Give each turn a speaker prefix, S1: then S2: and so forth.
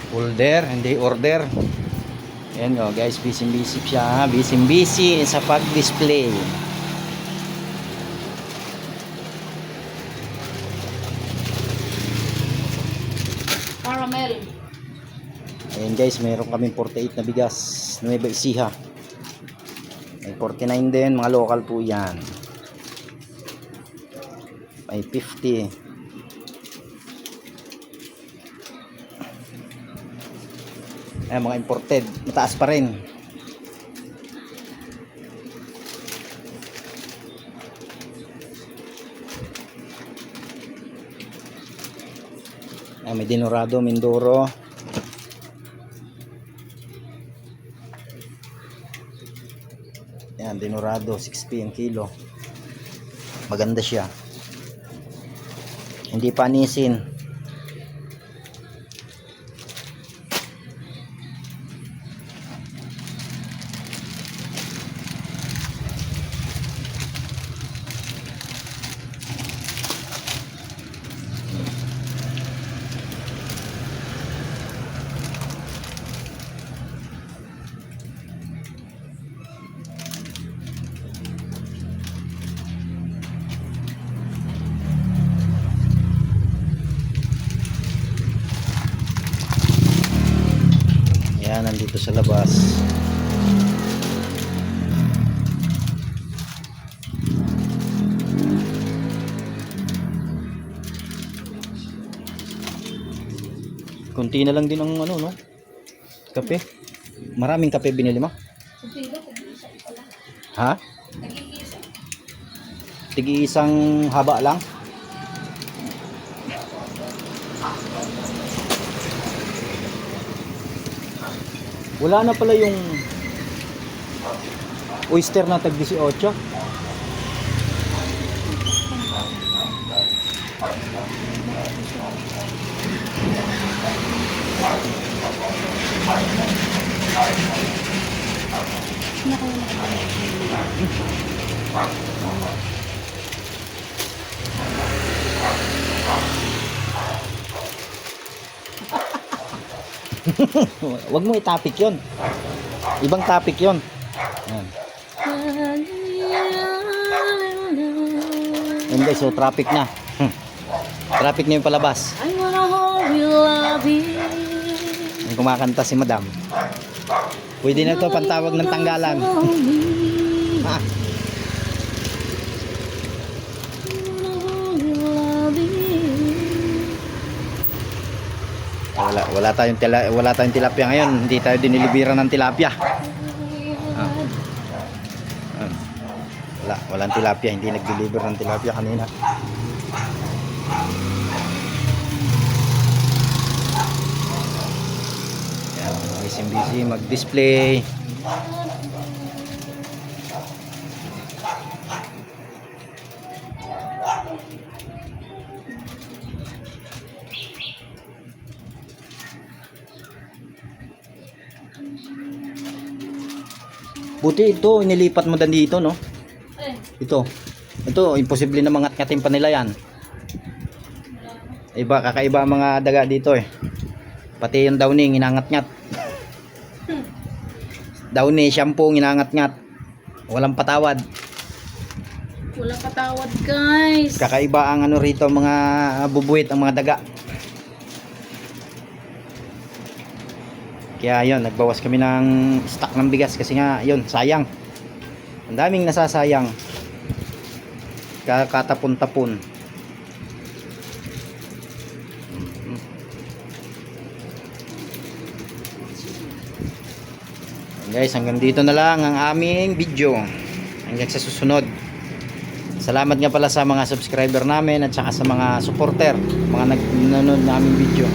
S1: Folder, hindi order. Ayan o guys, busy siya. Busy sa pag-display.
S2: Caramel.
S1: Ayan guys, mayroon kaming 48 na bigas. Nueva Ecija. May 49 din, mga local po yan. May 50. Ayan, mga imported. Mataas pa rin. Ayan, may Dinorado, Mindoro. Ayan, Dinorado, 6P ang kilo. Maganda siya. Hindi pa anisin. Yan, nandito sa labas. Kunti na lang din ang ano, no? Kape. Maraming kape binili mo? Ha? Tigi-isang haba lang? Wala na pala yung oyster na tag 18. Wag mo i-topic 'yon. Ibang topic 'yon. Ayan. Ayan guys, so traffic na. Traffic na yung palabas.
S2: I wanna hold you, love you.
S1: Ang kumakanta si Madam. Pwede na to pantawag ng tanggalan. Ha? Wala tayong tilapia ngayon. Hindi tayo dinilibira ng tilapia. Walang tilapia, hindi nag-deliver ng tilapia kanina. Ayan, busy mag-display. Buti ito, inilipat mo dan dito, no? Ito, imposible na mangat-ngatin pa nila yan. Kakaiba ang mga daga dito eh. Pati yung downy, inangat-ngat. Downy, shampoo, inangat-ngat. Walang patawad.
S2: Walang patawad, guys.
S1: Kakaiba ang ano rito, mga bubuwit, ang mga daga. Kaya yun, nagbawas kami ng stock ng bigas kasi nga yun, sayang. Ang daming nasasayang. Kakatapon-tapon. Guys, hanggang dito na lang ang aming video. Hanggang sa susunod. Salamat nga pala sa mga subscriber namin at saka sa mga supporter, mga nanonood na aming video.